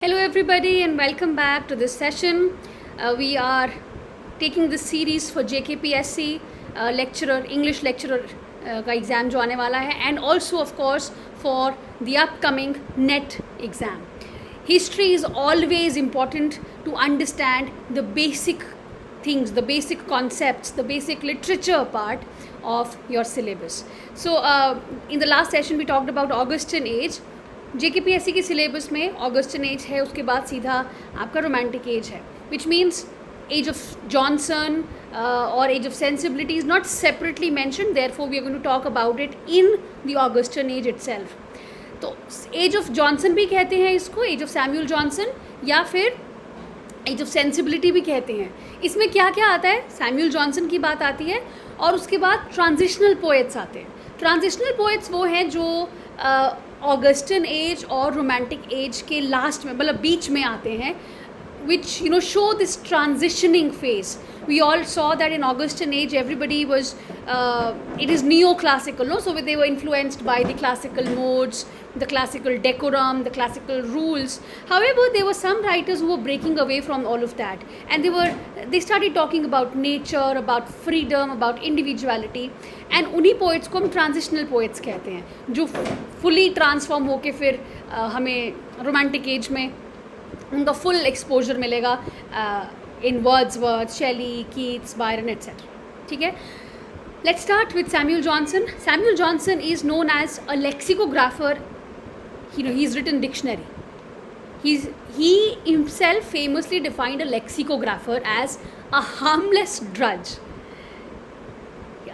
Hello, everybody, and welcome back to this session. We are taking this series for JKPSC lecturer, English lecturer का exam जो आने वाला है, and also of course for the upcoming NET exam. History is always important to understand the basic things, the basic concepts, the basic literature part of your syllabus. So in the last session we talked about Augustan age. JKPSC के syllabus में Augustan age है, उसके बाद सीधा आपका romantic age है, which means age of Johnson और age of sensibility is not separately mentioned, therefore we are going to talk about it in the Augustan age itself. तो एज ऑफ जॉनसन भी कहते हैं इसको, एज ऑफ सैमुअल जॉनसन, या फिर as of sensibility भी कहते हैं. इसमें क्या क्या आता है? सैमुअल जॉनसन की बात आती है और उसके बाद ट्रांजिशनल पोएट्स आते हैं. ट्रांजिशनल पोएट्स वो हैं जो ऑगस्टन एज और रोमांटिक एज के लास्ट में, मतलब बीच में आते हैं, which show this transitioning phase. We all saw that in Augustan age everybody was it is neoclassical, no? So they were influenced by the classical modes, the classical decorum, the classical rules. However, there were some writers who were breaking away from all of that, and they started talking about nature, about freedom, about individuality, and उन्हीं poets को हम transitional poets कहते हैं, जो fully transform होके फिर हमें romantic age में उनका फुल एक्सपोजर मिलेगा in Wordsworth, Shelley, Keats, Byron etcetera. ठीक है, let's start with Samuel Johnson. Samuel Johnson is known as a lexicographer. He is written dictionary. He himself famously defined a lexicographer as a harmless drudge.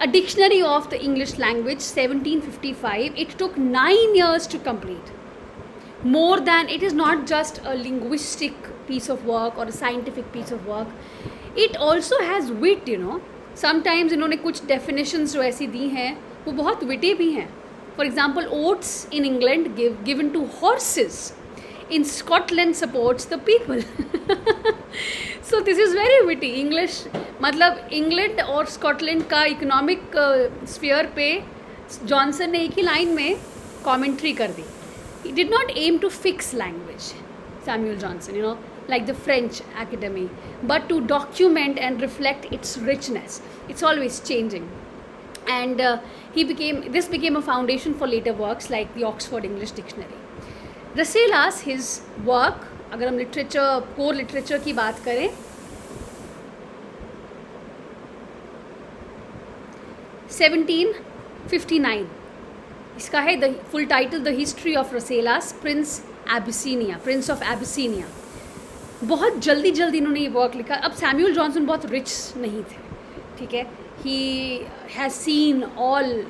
A dictionary of the English language, 1755. It took 9 years to complete. More than, it is not just a linguistic piece of work or a scientific piece of work. It also has wit, Sometimes इन्होंने कुछ definitions जो ऐसी दी हैं वो बहुत witty भी हैं. For example, oats in England given to horses. In Scotland supports the people. So this is very witty. English, मतलब इंग्लैंड और स्कॉटलैंड का इकोनॉमिक स्फीयर पे जॉनसन ने एक ही लाइन में कॉमेंट्री कर दी. He did not aim to fix language, Samuel Johnson, like the French Academy, but to document and reflect its richness. It's always changing. And this became a foundation for later works like the Oxford English Dictionary. Rasselas, his work, अगर हम literature, core literature की बात करें, 1759. इसका है the full title the history of Rasselas, prince of Abyssinia. बहुत जल्दी इन्होंने ये वर्क लिखा. अब सैमुअल जॉनसन बहुत रिच नहीं थे, ठीक है. He has seen all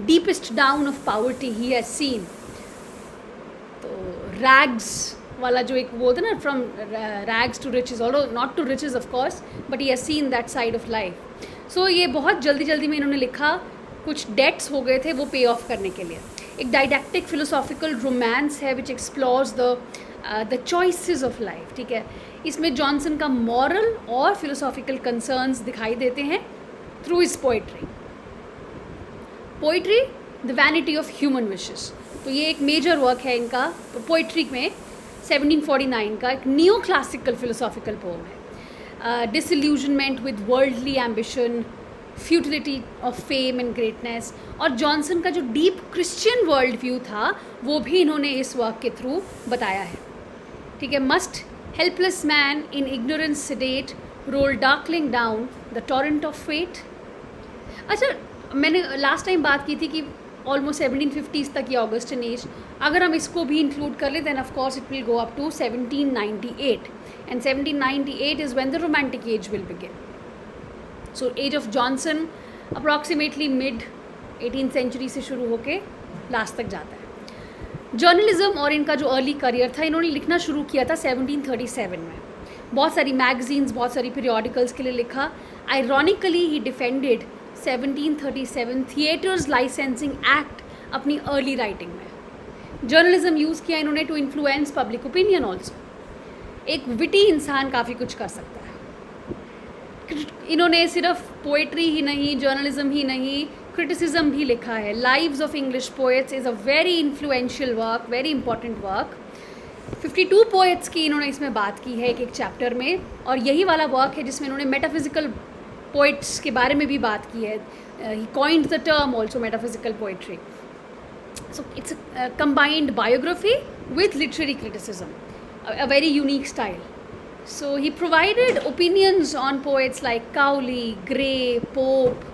deepest down of poverty he has seen. तो रैग्स वाला जो एक वो होता है ना, from rags to riches, although not to riches of course, but he has seen that side of life. So ये बहुत जल्दी में इन्होंने लिखा. कुछ डेट्स हो गए थे वो पे ऑफ करने के लिए. एक डाइडैक्टिक फिलोसॉफिकल रोमांस है which explores the choices of life. ठीक है, इसमें जॉनसन का मॉरल और फिलोसॉफिकल कंसर्न्स दिखाई देते हैं through his poetry. The vanity of human wishes. तो ये एक मेजर वर्क है इनका पोइट्री में, 1749 का एक नियो क्लासिकल फिलोसॉफिकल पोम है. Disillusionment with worldly ambition, futility of fame and greatness. और जॉनसन का जो डीप क्रिश्चियन वर्ल्ड व्यू था वो भी इन्होंने इस वर्क के थ्रू बताया है. ठीक है, must helpless man in ignorance sedate roll darkling down the torrent of fate. अच्छा, मैंने लास्ट टाइम बात की थी कि ऑलमोस्ट 1750s तक ये ऑगस्टन एज, अगर हम इसको भी इंक्लूड कर लें then of course it will go up to 1798. And 1798 is when the romantic age will begin. So age of Johnson approximately mid 18th century से शुरू होके लास्ट तक जाता है. जर्नलिज्म और इनका जो अर्ली करियर था, इन्होंने लिखना शुरू किया था 1737 में. बहुत सारी मैगजीन्स, बहुत सारी पीरियोडिकल्स के लिए लिखा. Ironically he defended 1737 theatres licensing act अपनी अर्ली राइटिंग में. जर्नलिज्म यूज़ किया इन्होंने to influence public opinion also. एक विटी इंसान काफ़ी कुछ कर सकता है. इन्होंने सिर्फ पोइट्री ही नहीं, जर्नलिज्म ही नहीं, क्रिटिसिज्म भी लिखा है. Lives of English poets is a very influential work, very important work. 52 poets की इन्होंने इसमें बात की है एक एक चैप्टर में, और यही वाला वर्क है जिसमें इन्होंने मेटाफिजिकल पोइट्स के बारे में भी बात की है. He coined the term also metaphysical poetry. So it's a combined biography with literary criticism, a very unique style. So he provided opinions on poets like Cowley, Gray, Pope,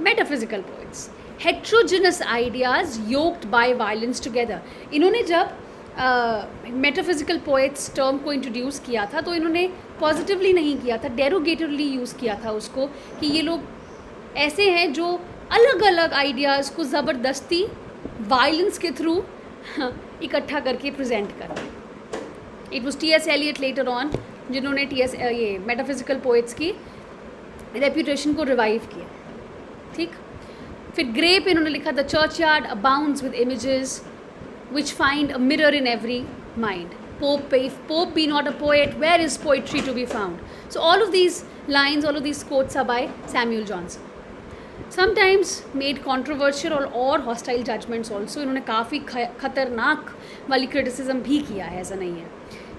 metaphysical poets, heterogeneous ideas yoked by violence together. इन्होंने जब metaphysical poets term को introduce किया था तो इन्होंने positively नहीं किया था, derogatively use किया था उसको, कि ये लोग ऐसे हैं जो अलग अलग आइडियाज़ को ज़बरदस्ती वायलेंस के थ्रू इकट्ठा करके प्रेजेंट करते हैं. It was T.S. Eliot later on जिन्होंने ये मेटाफिजिकल पोइट्स की रेप्यूटेशन को रिवाइव किया. ठीक. फिर ग्रे पे इन्होंने लिखा the churchyard abounds with images which find a mirror in every mind. Pope पे if Pope be not a poet where is poetry to be found. So all of these lines, all of these quotes are by Samuel Johnson. Sometimes made controversial और hostile judgements also. इन्होंने काफ़ी खतरनाक वाली criticism भी किया है, ऐसा नहीं है.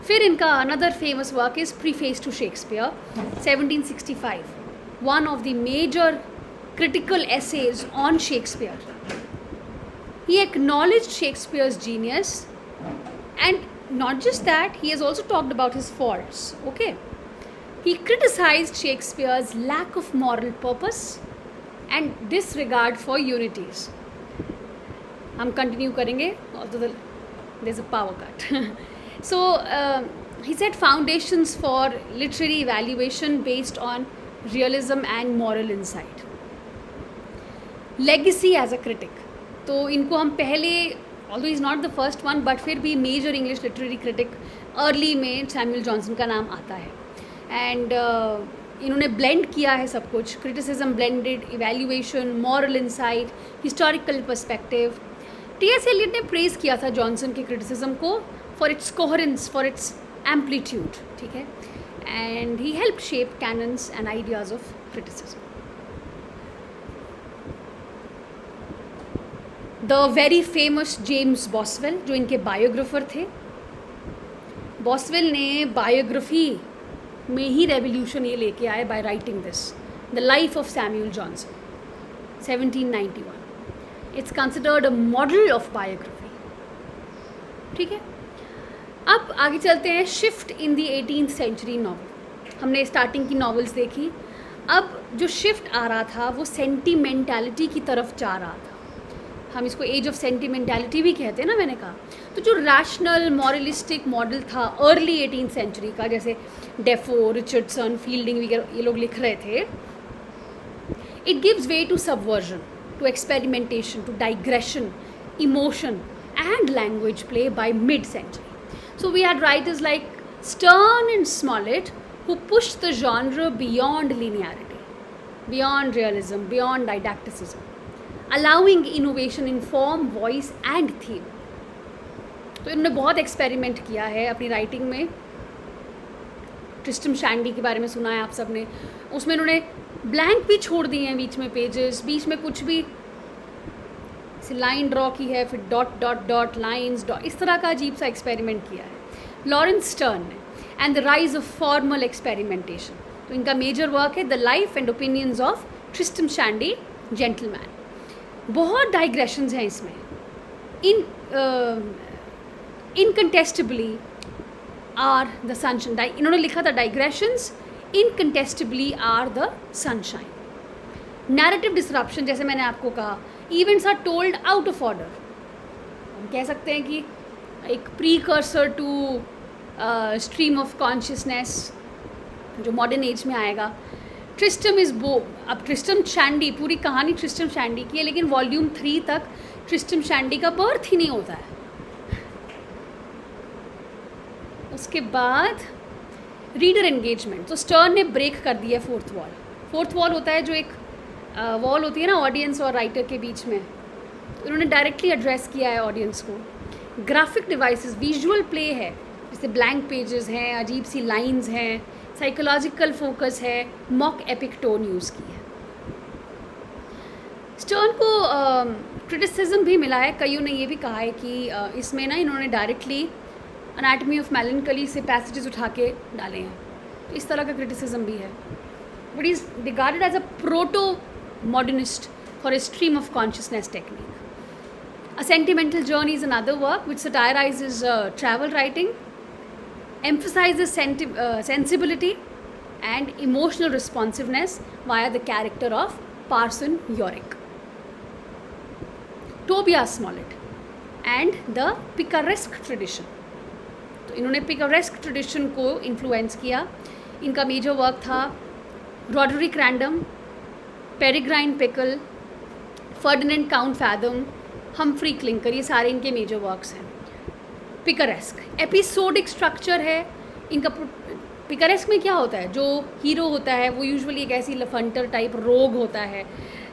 फिर इनका another famous work is preface to Shakespeare 1765, one of the major critical essays on Shakespeare. He acknowledged Shakespeare's genius, and not just that, he has also talked about his faults. Okay, he criticized Shakespeare's lack of moral purpose and disregard for unities. हम continue करेंगे, although there's a power cut. So he set foundations for literary evaluation based on realism and moral insight. Legacy as a critic, तो इनको हम पहले, although is not the first one, but फिर भी major English literary critic early में Samuel Johnson का नाम आता है. एंड इन्होंने ब्लेंड किया है सब कुछ, criticism blended, evaluation, moral insight, historical perspective. T.S. Eliot ने प्रेज किया था जॉनसन के क्रिटिसिज्म को for its coherence, for its amplitude. ठीक है. And he help shape cannons and ideas of criticism. The very famous James Boswell, जो इनके biographer थे. बॉसवेल ने बायोग्राफी में ही रेवोल्यूशन ये लेके आए by writing this, the life of Samuel Johnson 1791. It's considered a model of biography. ठीक है. अब आगे चलते हैं. Shift in the 18th century novel. हमने स्टार्टिंग की नॉवेल्स देखी. अब जो शिफ्ट आ रहा था वो सेंटिमेंटैलिटी की तरफ जा रहा था. हम इसको एज ऑफ सेंटिमेंटैलिटी भी कहते हैं ना, मैंने कहा. तो जो रैशनल मॉरलिस्टिक मॉडल था अर्ली 18th सेंचुरी का, जैसे डेफो, रिचर्डसन, फील्डिंग वगैरह ये लोग लिख रहे थे, it gives way to subversion, to experimentation, to digression, emotion and language play by mid century. So we had writers like Sterne and Smollett who pushed the genre beyond linearity, beyond realism, beyond didacticism, allowing innovation in form, voice and theme. तो इन्होंने बहुत experiment किया है अपनी writing में. ट्रिस्टम Shandy के बारे में सुना है आप सब ने. उसमें इन्होंने ब्लैंक भी छोड़ दिए हैं बीच में पेजेस, बीच में कुछ भी लाइन ड्रॉ की है, फिर dot dot dot lines dot, इस तरह का अजीब सा एक्सपेरिमेंट किया है लॉरेंस स्टर्न ने. And the rise of formal experimentation, तो इनका मेजर वर्क है the life and opinions of Tristram Shandy gentleman. बहुत डाइग्रेशंस हैं इसमें. Incontestably are the sunshine. इन्होंने लिखा था digressions incontestably are the sunshine. Narrative disruption, जैसे मैंने आपको कहा, events are told out of order. हम कह सकते हैं कि एक precursor to stream of consciousness जो मॉडर्न एज में आएगा. ट्रिस्टम इज़ बो. अब ट्रिस्टम शैंडी, पूरी कहानी ट्रिस्टम शैंडी की है, लेकिन वॉल्यूम 3 तक ट्रिस्टम शैंडी का बर्थ ही नहीं होता है. उसके बाद रीडर एंगेजमेंट. तो स्टर्न ने ब्रेक कर दिया फोर्थ वॉल. फोर्थ वॉल होता है जो एक वॉल होती है ना ऑडियंस और राइटर के बीच में. उन्होंने डायरेक्टली एड्रेस किया है ऑडियंस को. ग्राफिक डिवाइसेस, विजुअल प्ले है, जैसे ब्लैंक पेजेस हैं, अजीब सी लाइंस हैं, साइकोलॉजिकल फोकस है, मॉक एपिक टोन यूज़ की है. स्टर्न को क्रिटिसिज्म भी मिला है, कईयों ने ये भी कहा है कि इसमें ना इन्होंने डायरेक्टली एनाटमी ऑफ मेलनकली से पैसेजेस उठा के डाले हैं, तो इस तरह का क्रिटिसिज्म भी है. But is regarded as a proto modernist for a stream of consciousness technique. A Sentimental Journey is another work which satirizes travel writing, emphasizes sensibility and emotional responsiveness via the character of Parson Yorick. Tobias Smollett and the picaresque tradition. तो इन्होंने picaresque tradition को influence किया. इनका major work था Roderick Random, Peregrine Pickle, Ferdinand Count Fathom, Humphry Clinker, ये सारे इनके major works हैं. पिकारेस्क एपिसोडिक स्ट्रक्चर है इनका. पिकारेस्क में क्या होता है, जो हीरो होता है वो यूजुअली एक ऐसी लफंटर टाइप रोग होता है,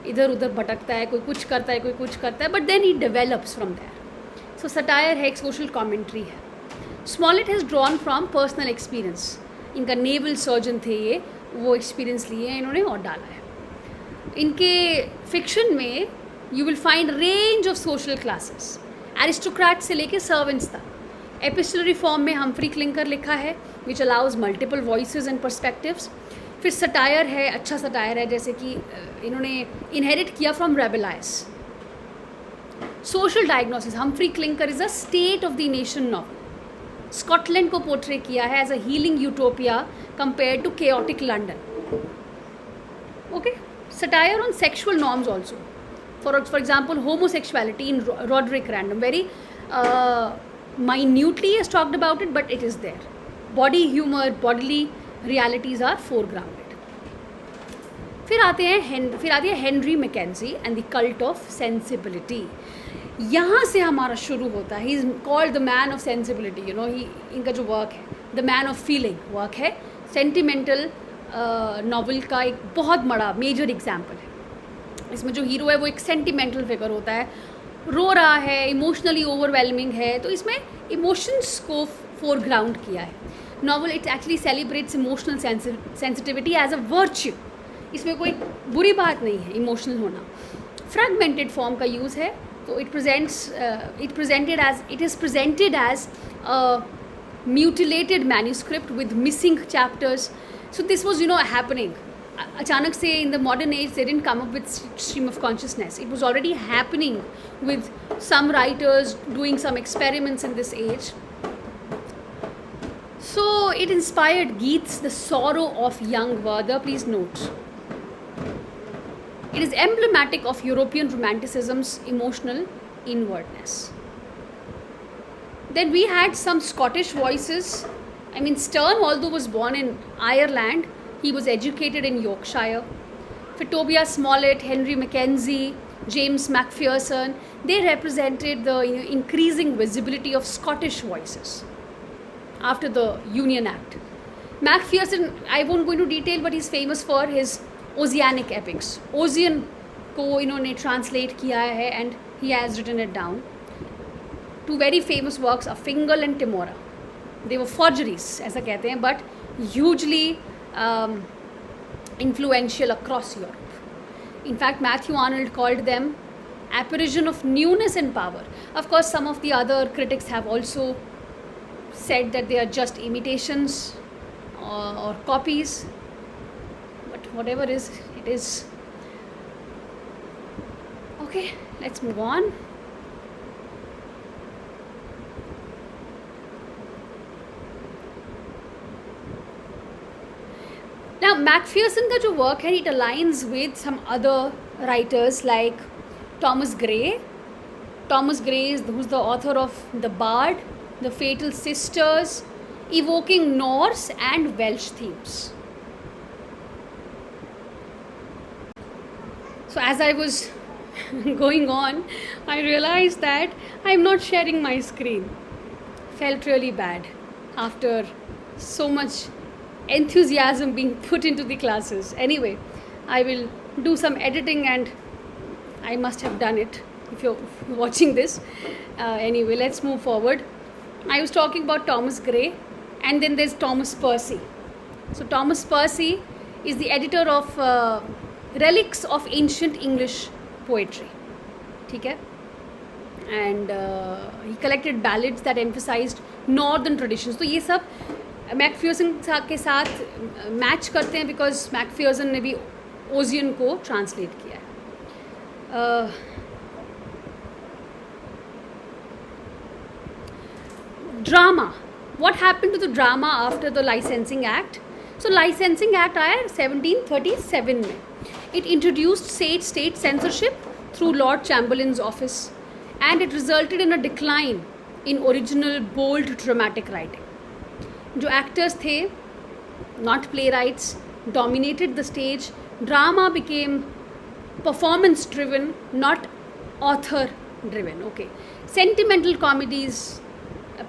इधर उधर भटकता है, कोई कुछ करता है कोई कुछ करता है, but then he develops from there. So satire है, एक सोशल कॉमेंट्री है. Smollett has drawn from personal experience. इनका नेवल सर्जन थे ये, वो एक्सपीरियंस लिए हैं इन्होंने और डाला है. इनके फिक्शन में you will find range of social classes, aristocrat से लेके सर्वेंट्स तक. एपिस्टलरी फॉर्म में हम्फ्री क्लिंकर लिखा है which allows multiple voices and perspectives. फिर सटायर है, अच्छा सटायर है, जैसे कि इन्होंने इनहेरिट किया from Rabelais. Social diagnosis, Humphry Clinker is a state of the nation novel. Scotland को पोर्ट्रे किया है as a healing utopia compare to chaotic London. Okay. Satire on sexual norms also. For example, homosexuality in Roderick Random, very minutely is talked about it, but it is there. Body humor, bodily realities are foregrounded. फिर आती है Henry Mackenzie and the cult of sensibility. यहाँ से हमारा शुरू होता है. He is called the man of sensibility. You know, इनका जो वर्क है the man of feeling work है. सेंटिमेंटल नॉवल का एक बहुत बड़ा मेजर एग्जाम्पल है. इसमें जो हीरो है वो एक सेंटिमेंटल फिगर होता है, रो रहा है, इमोशनली ओवरवेलमिंग है, तो इसमें इमोशंस को फोरग्राउंड किया है. Novel it actually celebrates emotional sensitivity as a virtue. इसमें कोई बुरी बात नहीं है इमोशनल होना. फ्रैगमेंटेड फॉर्म का यूज़ है, तो it is presented as a mutilated manuscript with missing chapters. So this was happening. अचानक से in the modern age they didn't come up with stream of consciousness. It was already happening with some writers doing some experiments in this age. So it inspired Geats, The Sorrow of Young Werther. Please note, it is emblematic of European Romanticism's emotional inwardness. Then we had some Scottish voices. I mean, Sterne, although was born in Ireland, he was educated in Yorkshire. For Tobias Smollett, Henry Mackenzie, James Macpherson, they represented the increasing visibility of Scottish voices after the Union Act. Macpherson, I won't go into detail, but he's famous for his Ossianic epics. Ossian को इन्होंने translate किया है and he has written it down. Two very famous works are Fingal and Timora. They were forgeries, ऐसा कहते हैं, but hugely influential across Europe. In fact, Matthew Arnold called them apparition of newness and power. Of course, some of the other critics have also said that they are just imitations or copies. But whatever is, it is. Okay, let's move on. Now, Macpherson का जो work है, it aligns with some other writers like Thomas Gray. Thomas Gray is who's the author of The Bard, The Fatal Sisters, evoking Norse and Welsh themes. So as I was going on, I realized that I'm not sharing my screen. Felt really bad after so much enthusiasm being put into the classes. Anyway, I will do some editing and I must have done it if you're watching this. Anyway, let's move forward. I was talking about Thomas Gray, and then there's Thomas Percy. So Thomas Percy is the editor of Relics of Ancient English poetry, ठीक है. And he collected ballads that emphasized northern traditions. तो ये सब मैकफियर्सन के साथ match करते हैं because मैकफियर्सन ने भी ओजियन को ट्रांसलेट किया है. Drama, what happened to the drama after the licensing act? So licensing act आया 1737 में. It introduced state censorship through Lord Chamberlain's office and it resulted in a decline in original bold dramatic writing. जो actors थे, not playwrights, dominated the stage. Drama became performance driven, not author driven. Okay, sentimental comedies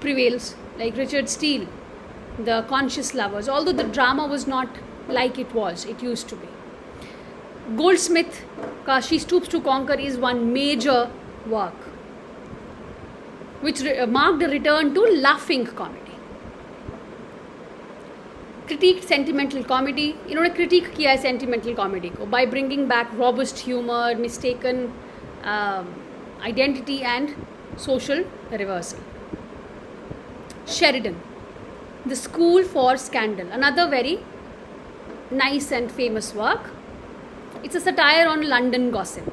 prevails, like Richard Steele, The Conscious Lovers, although the drama was not like it used to be. Goldsmith ka She Stoops to Conquer is one major work which marked a return to laughing comedy. Critiqued sentimental comedy. इन्होंने critique किया है sentimental comedy को by bringing back robust humor, mistaken identity and social reversal. Sheridan, The School for Scandal, another very nice and famous work. It's a satire on London gossip.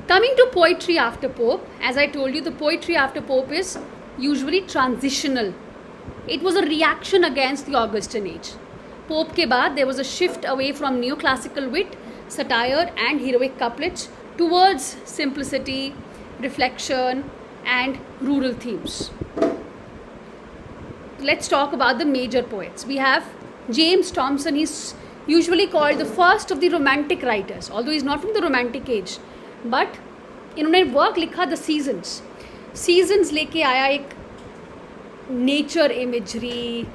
Coming to poetry after Pope, as I told you, the poetry after Pope is usually transitional. It was a reaction against the Augustan age. Pope के बाद there was a shift away from neoclassical wit, satire and heroic couplets towards simplicity, reflection and rural themes. Let's talk about the major poets. We have James Thomson. He's usually called the first of the romantic writers, although he's not from the romantic age. But इन्होंने work लिखा the seasons लेके आया, एक nature imagery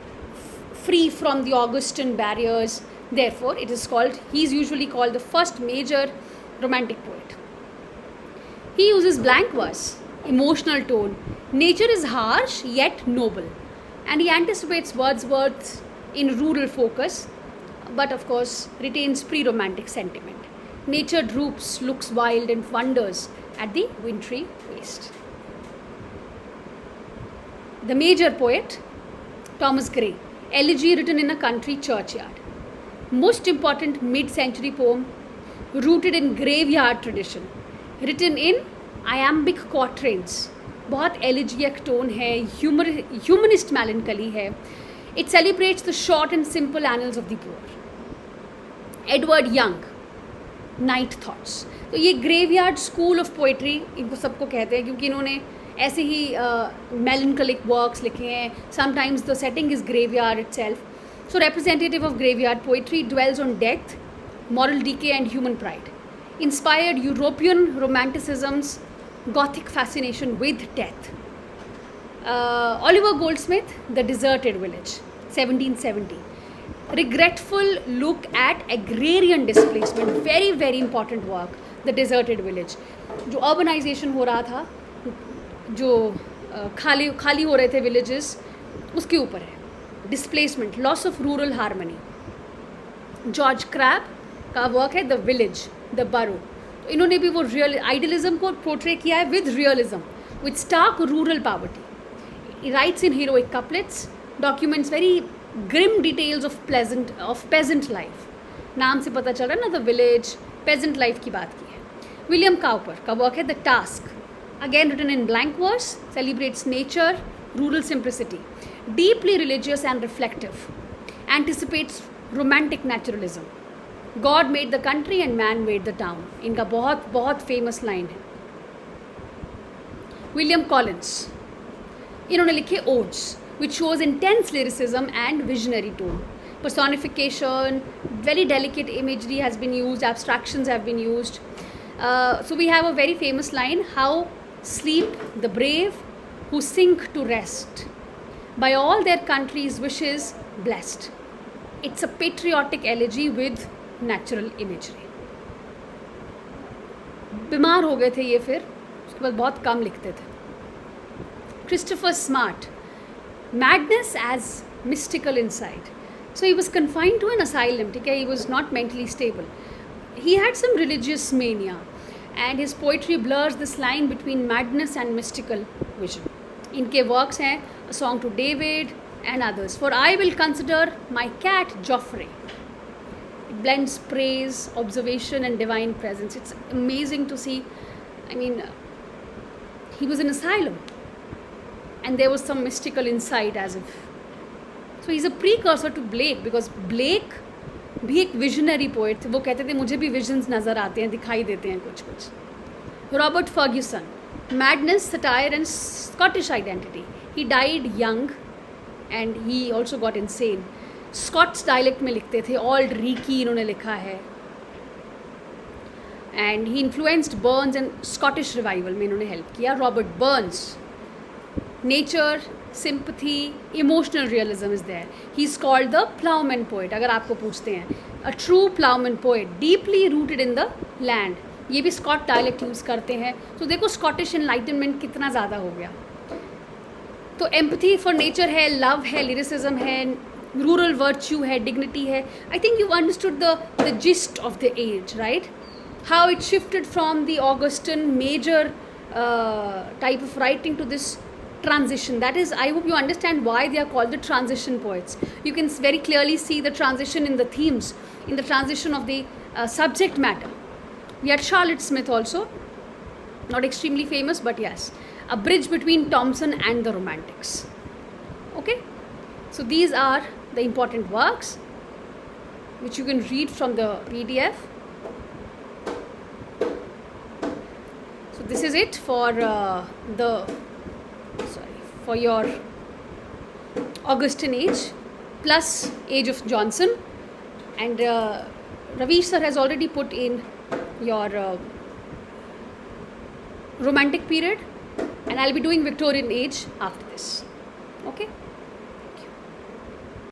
free from the Augustan barriers. Therefore, he is usually called the first major romantic poet. He uses blank verse, emotional tone. Nature is harsh yet noble. And he anticipates Wordsworth in rural focus, but of course retains pre-romantic sentiment. Nature droops, looks wild and wonders at the wintry waste. The major poet, Thomas Gray. Elegy written in a country churchyard. Most important mid-century poem rooted in graveyard tradition. Written in iambic quatrains. बहुत elegiac tone है, humanist melancholy है. It celebrates the short and simple annals of the poor. Edward Young, Night Thoughts. तो ये graveyard school of poetry इनको सबको कहते हैं क्योंकि इन्होंने ऐसे ही melancholic works लिखे हैं. Sometimes the setting is graveyard itself. So representative of graveyard poetry dwells on death, moral decay and human pride. Inspired European romanticism's Gothic fascination with death. Oliver Goldsmith, The Deserted Village, 1770. Regretful look at agrarian displacement. Very, very important work, The Deserted Village. जो urbanization हो रहा था, जो खाली हो रहे थे villages, उसके ऊपर है. Displacement, loss of rural harmony. George Crabbe का वर्क है The Village, The Borough. तो इन्होंने भी वो रियल आइडियलिज्म को पोर्ट्रे किया है with realism, with stark rural poverty. He writes in heroic couplets, documents very grim details of peasant life. नाम से पता चल रहा है ना, The Village, peasant life की बात की है. विलियम काउपर का वर्क है The Task, again written in blank verse, celebrates nature, rural simplicity. Deeply religious and reflective, anticipates romantic naturalism. God made the country and man made the town. इनका बहुत बहुत famous line है. William Collins, इन्होंने लिखे odds which shows intense lyricism and visionary tone. Personification, very delicate imagery has been used, abstractions have been used. So we have a very famous line, how sleep the brave who sink to rest, by all their country's wishes blessed. It's a patriotic elegy with natural imagery. बीमार हो गए थे ये, फिर उसके बाद बहुत कम लिखते थे. Christopher smart, madness as mystical insight. So he was confined to an asylum, ठीक है, he was not mentally stable. He had some religious mania, and his poetry blurs this line between madness and mystical vision. इनके works हैं A Song to David and others. For I will consider my cat Joffrey. It blends praise, observation and divine presence. It's amazing to see. I mean, he was in asylum and there was some mystical insight as if. So he's a precursor to Blake, because Blake भी एक visionary poet थे. वो कहते थे मुझे भी visions नज़र आते हैं, दिखाई देते हैं कुछ कुछ. Robert Fergusson, madness, satire and Scottish identity. He died young and he also got insane. Scots dialect में लिखते थे. ऑल्ड रीकी इन्होंने लिखा है. And he influenced Burns and Scottish revival में इन्होंने हेल्प किया. Robert Burns, nature, sympathy, emotional realism is there. He is called the ploughman poet. अगर आपको पूछते हैं, a true ploughman poet, deeply rooted in the land. ये भी Scott dialect use करते हैं. तो देखो स्कॉटिश एनलाइटनमेंट कितना ज़्यादा हो गया. तो एम्पथी फॉर नेचर है, लव है, लिरिसिज्म है, रूरल वर्च्यू है, डिग्निटी है. I think you understood the gist of the age, right? How it shifted from the Augustan major type of writing to this transition. That is, I hope you understand why they are called the transition poets. You can very clearly see the transition in the themes, in the transition of the subject matter. We had Charlotte Smith also, not extremely famous, but yes, a bridge between Thompson and the Romantics. Okay, so these are the important works which you can read from the PDF. So this is it for for your Augustan age plus age of Johnson, and Ravish sir has already put in your romantic period, and I'll be doing Victorian age after this. Okay.